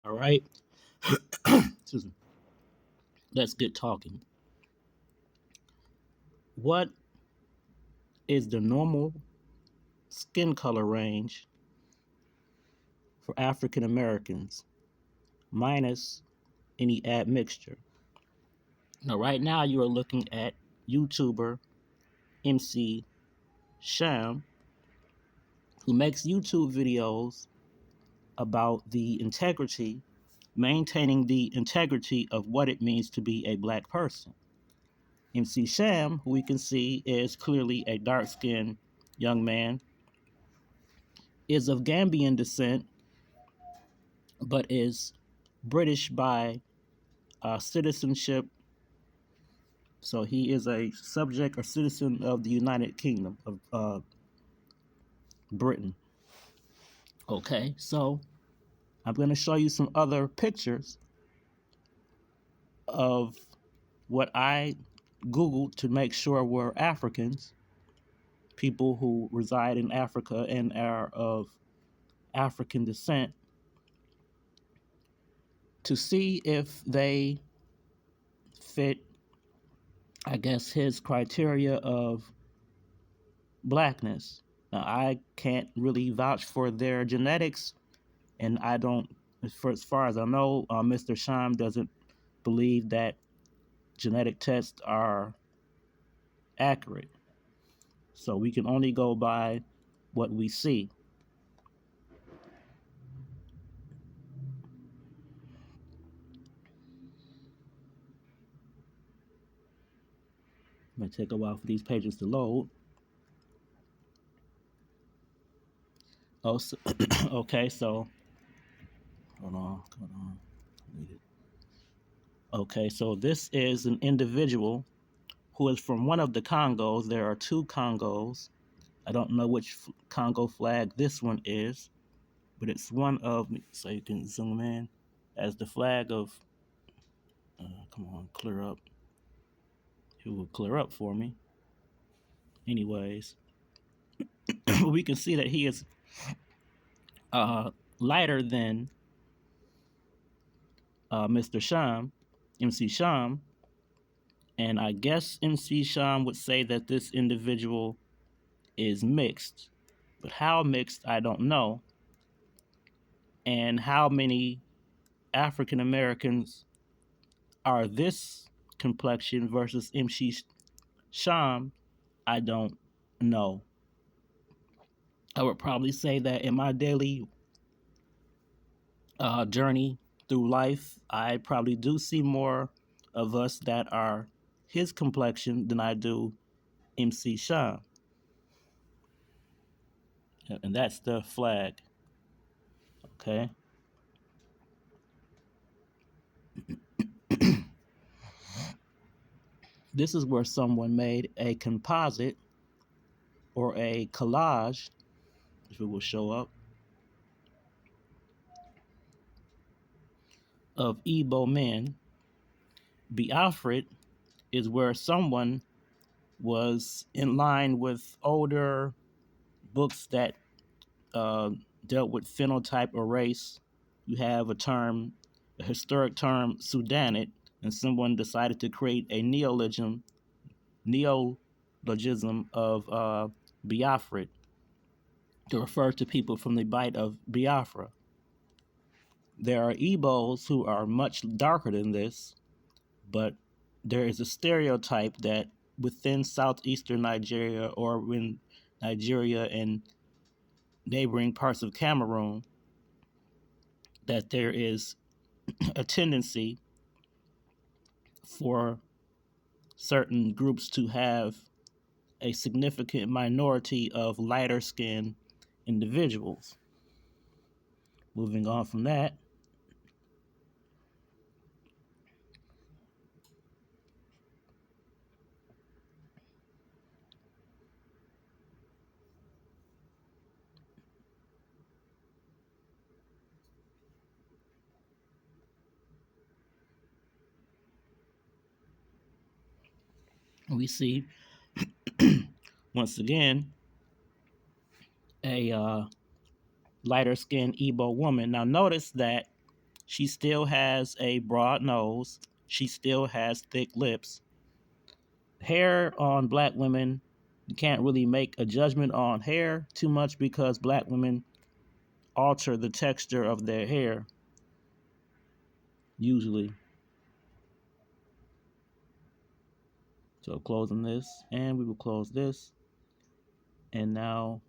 All right. Excuse me. Let's get talking. What is the normal skin color range for African Americans minus any admixture? Now, right now, you are looking at YouTuber MC Sham, who makes YouTube videos about the integrity, maintaining the integrity of what it means to be a black person. MC Sham, who we can see is clearly a dark skinned young man, is of Gambian descent, but is British by citizenship. So he is a subject or citizen of the United Kingdom of Britain. Okay, so I'm going to show you some other pictures of what I Googled to make sure were Africans, people who reside in Africa and are of African descent, to see if they fit, I guess, his criteria of blackness. Now, I can't really vouch for their genetics, and I don't, as far as I know, Mr. Sham doesn't believe that genetic tests are accurate. So we can only go by what we see. It may take a while for these pages to load. Oh, so, okay, so hold on, hold on. Okay, so this is an individual who is from one of the Congos. There are two Congos. I don't know which Congo flag this one is, but it's one of, so you can zoom in, as the flag of, come on, clear up. It will clear up for me. Anyways, we can see that he is uh, lighter than Mr. Sham, MC Sham, and I guess MC Sham would say that this individual is mixed, but how mixed, I don't know, and how many African Americans are this complexion versus MC Sham, I don't know. I would probably say that in my daily journey through life, I probably do see more of us that are his complexion than I do MC Sham. And that's the flag. Okay. This is where someone made a composite or a collage, if it will show up, of Igbo men. Biafra is where someone was in line with older books that uh, dealt with phenotype or race. You have a term, a historic term, Sudanit, and someone decided to create a neologism of Biafra to refer to people from the bite of Biafra. There are Igbos who are much darker than this, but there is a stereotype that within southeastern Nigeria or in Nigeria and neighboring parts of Cameroon, that there is a tendency for certain groups to have a significant minority of lighter skinned individuals. Moving on from that, we see once again a lighter skinned Igbo woman. Now, notice that She still has a broad nose. She still has thick lips. Hair on black women, you can't really make a judgment on hair too much because black women alter the texture of their hair usually. So closing this, and we will close this. And now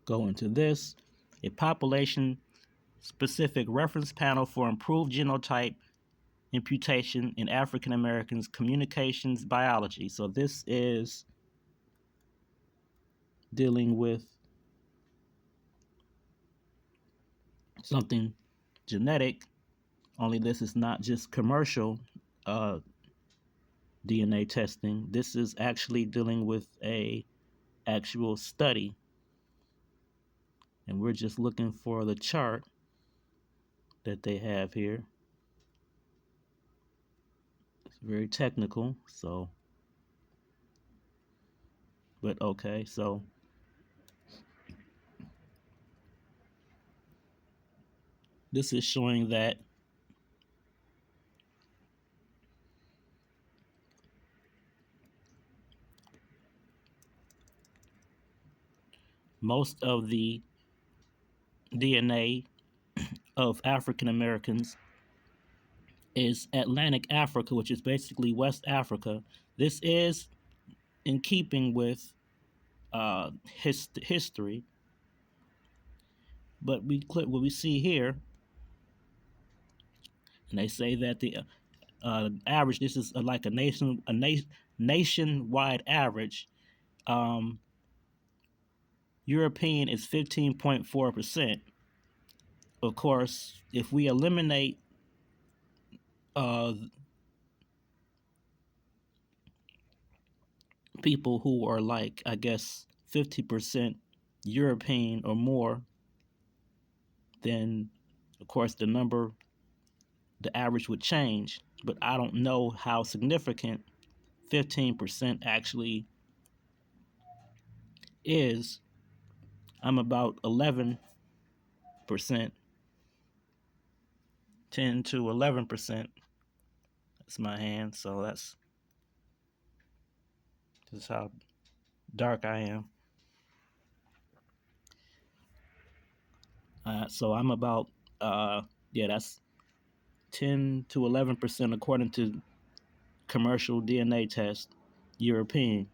go into this, a population specific reference panel for improved genotype imputation in African Americans communications biology. So this is dealing with something genetic, only this is not just commercial uh, DNA testing. This is actually dealing with a actual study. And we're just looking for the chart that they have here. It's very technical, so but okay, so this is showing that most of the DNA of African Americans is Atlantic Africa, which is basically West Africa. This is in keeping with history, but we click what we see here, and they say that the average. This is like nationwide average. Um, European is 15.4%. Of course, if we eliminate uh, people who are like, I guess, 50% European or more, then of course the average would change. But I don't know how significant 15% actually is. I'm about 11%, 10 to 11%. That's my hand, so that's how dark I am. So I'm about yeah, that's 10 to 11% according to commercial DNA test. European.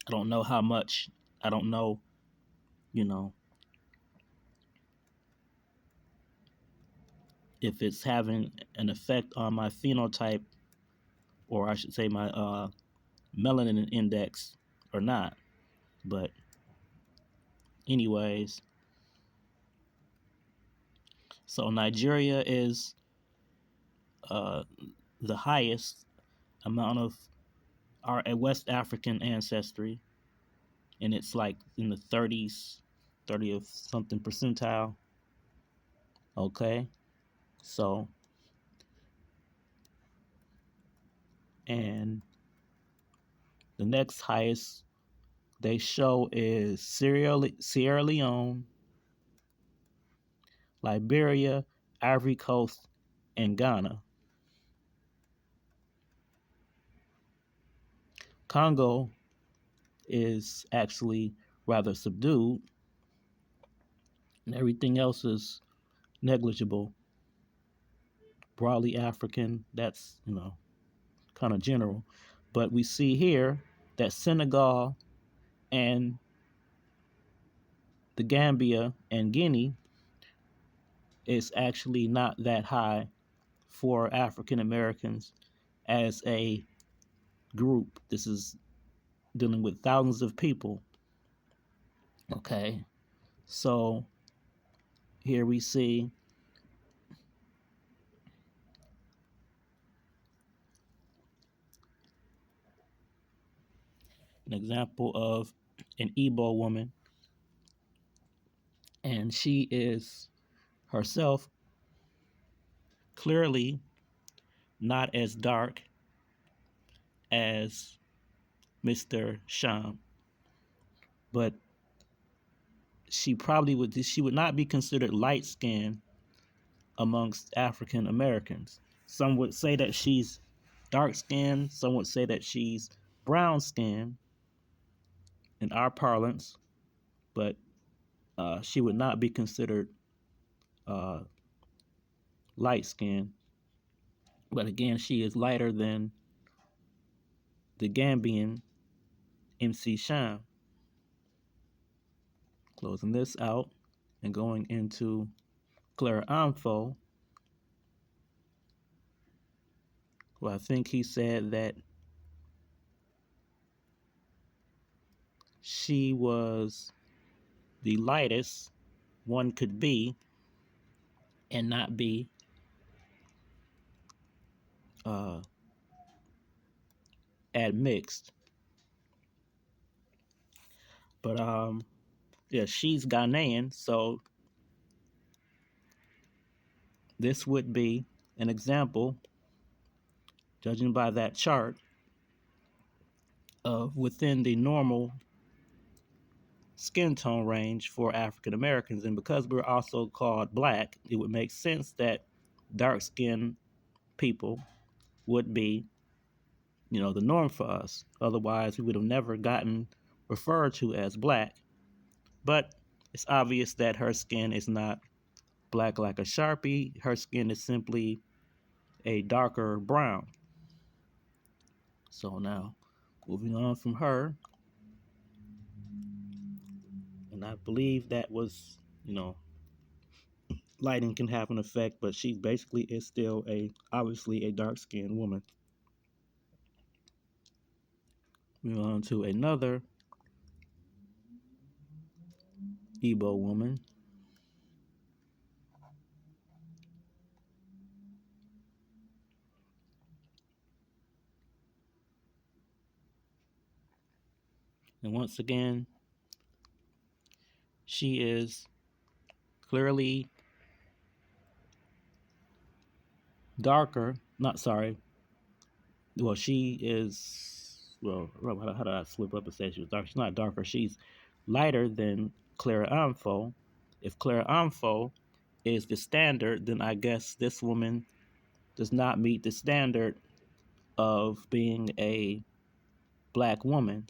I don't know how much. I don't know, you know, if it's having an effect on my phenotype, or I should say my melanin index, or not. But anyways, so Nigeria is uh, the highest amount of our West African ancestry, and it's like in the 30s, 30th something percentile. Okay, so and the next highest they show is Sierra Leone, Liberia, Ivory Coast, and Ghana. Congo is actually rather subdued, and everything else is negligible. Broadly African, that's, kind of general. But we see here that Senegal and the Gambia and Guinea is actually not that high for African Americans as a group. This is dealing with thousands of people. Okay, so here we see an example of an Igbo woman, and she is herself clearly not as dark as Mr. Sham. but she would not be considered light skinned amongst African Americans. Some would say that she's dark skinned, some would say that she's brown skinned in our parlance, but she would not be considered uh, light skinned. But again, she is lighter than the Gambian MC Sham. Closing this out and going into Clara Amfo, who I think he said that she was the lightest one could be and not be uh, admixed. But yeah, she's Ghanaian, so this would be an example, judging by that chart, of within the normal skin tone range for African Americans. And because we're also called black, it would make sense that dark skinned people would be, the norm for us. Otherwise, we would have never gotten referred to as black. But it's obvious that her skin is not black like a Sharpie. Her skin is simply a darker brown. So now, moving on from her, and I believe that was, lighting can have an effect, but she basically is still obviously a dark skinned woman. Moving on to another Igbo woman. And once again, she is clearly darker. Not sorry. Well, she is. Well, how do I slip up and say she was dark? She's not darker. She's lighter than Clara Amfo. If Clara Amfo is the standard, then I guess this woman does not meet the standard of being a black woman.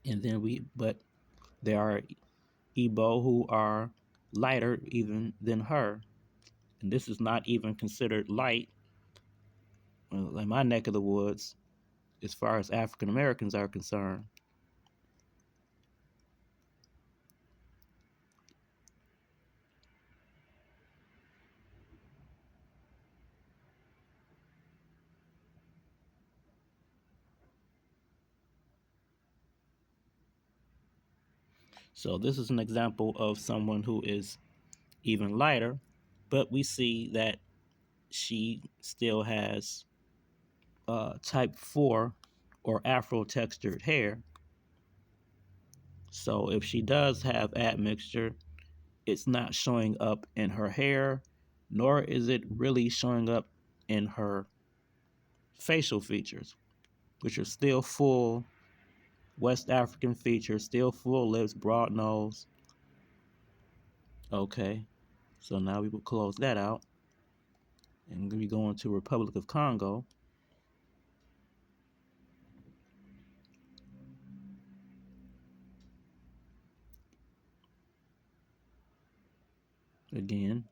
And then but there are Igbo who are lighter even than her. And this is not even considered light in my neck of the woods as far as African Americans are concerned. So this is an example of someone who is even lighter, but we see that she still has type 4 or afro textured hair. So if she does have admixture, it's not showing up in her hair, nor is it really showing up in her facial features, which are still full West African features, still full lips, broad nose. Okay, so now we will close that out and we go into Republic of Congo. Again.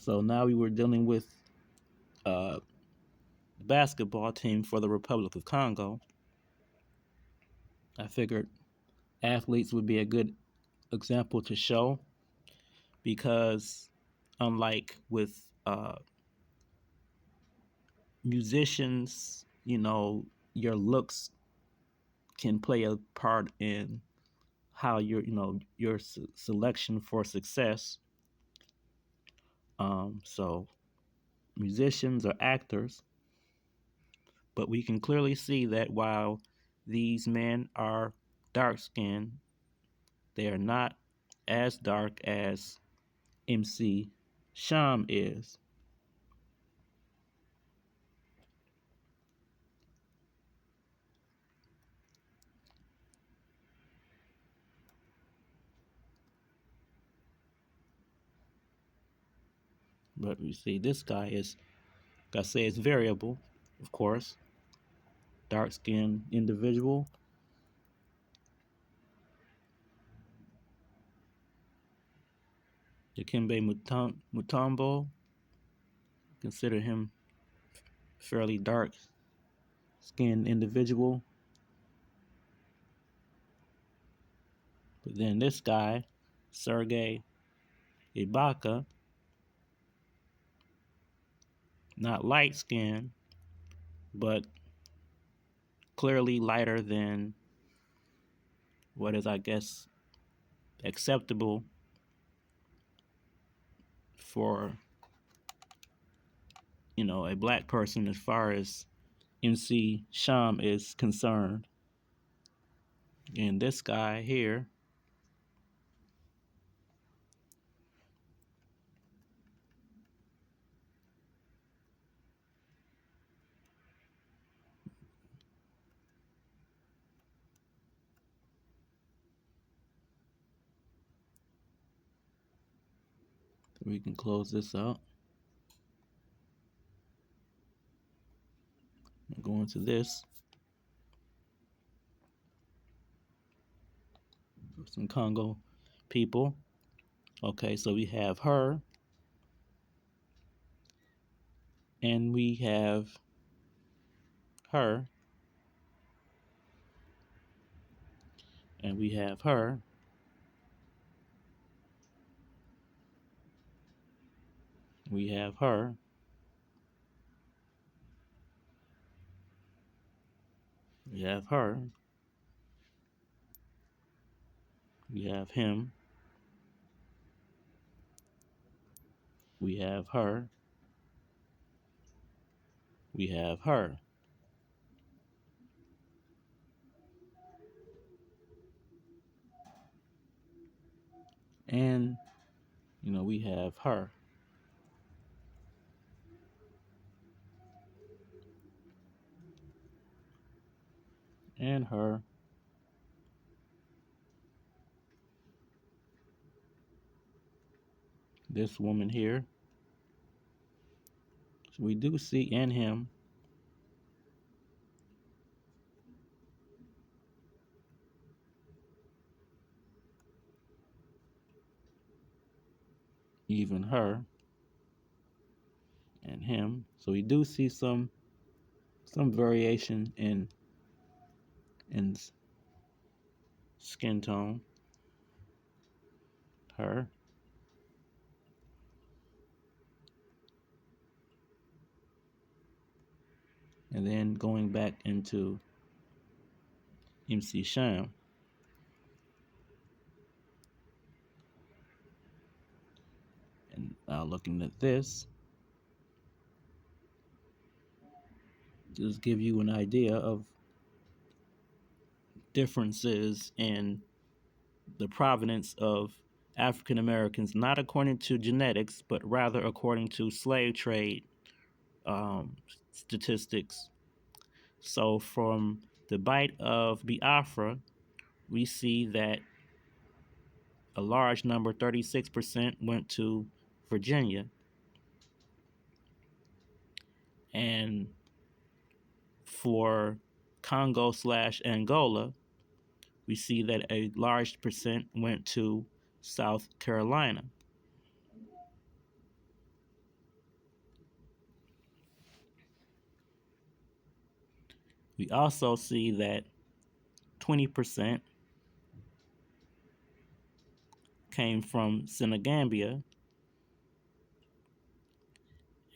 So now we were dealing with the basketball team for the Republic of Congo. I figured athletes would be a good example to show because, unlike with musicians, your looks can play a part in how your selection for success. So musicians are actors, but we can clearly see that while these men are dark skinned, they are not as dark as MC Sham is. But you see, this guy is, like I say, it's variable, of course. Dark skinned individual. Dikembe Mutombo, consider him fairly dark skinned individual. But then this guy, Sergei Ibaka, not light skinned, but clearly lighter than what is, I guess, acceptable for, a black person as far as MC Sham is concerned. And this guy here, we can close this out. Go into this. Some Congo people. Okay, so we have her, and we have her, and we have her, we have her, we have her, we have him, we have her, we have her. And, we have her. And her. This woman here. So we do see and him. Even her. And him. So we do see some variation in skin tone. Her. And then going back into MC Sham. And now looking at this, just give you an idea of differences in the provenance of African Americans, not according to genetics, but rather according to slave trade statistics. So from the Bight of Biafra, we see that a large number, 36%, went to Virginia. And for Congo/Angola, we see that a large percent went to South Carolina. We also see that 20% came from Senegambia,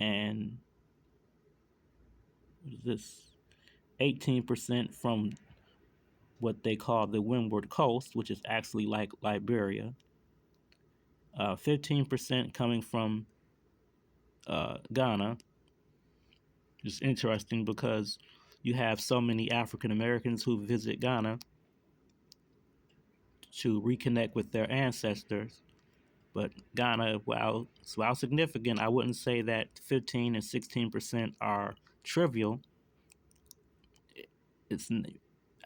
and what is this? 18% from what they call the Windward Coast, which is actually like Liberia. 15% coming from Ghana. It's interesting because you have so many African Americans who visit Ghana, to reconnect with their ancestors. But Ghana, while significant, I wouldn't say that 15 and 16% are trivial. It's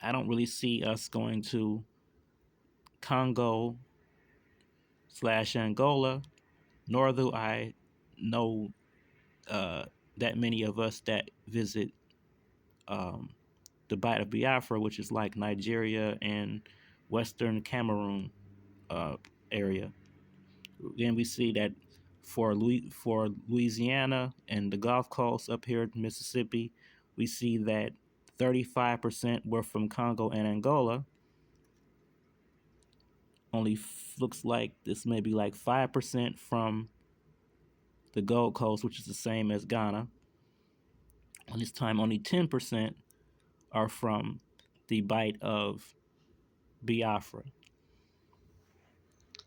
I don't really see us going to Congo slash Angola, nor do I know uh, that many of us that visit um, the Bight of Biafra, which is like Nigeria and Western Cameroon area. Then we see that for Louisiana and the Gulf Coast up here in Mississippi, we see that 35% were from Congo and Angola. Only looks like this may be like 5% from the Gold Coast, which is the same as Ghana. And this time, only 10% are from the Bight of Biafra.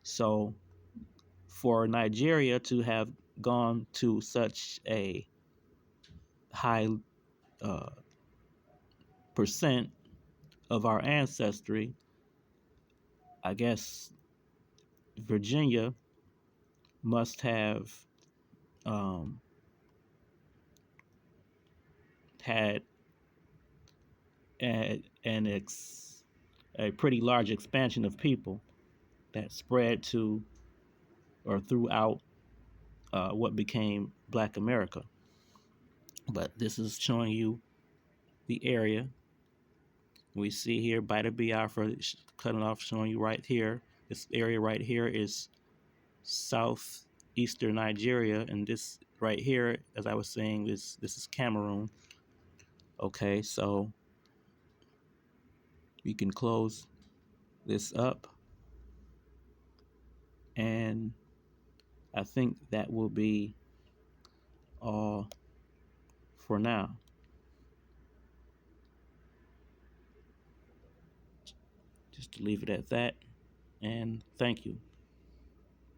So, for Nigeria to have gone to such a high uh, percent of our ancestry, I guess Virginia must have um, had a pretty large expansion of people that spread to or throughout what became Black America. But this is showing you the area. We see here by the Biafra cutting off, showing you right here. This area right here is southeastern Nigeria, and this right here, as I was saying, this is Cameroon. Okay, so we can close this up, and I think that will be all for now. Just to leave it at that, and thank you.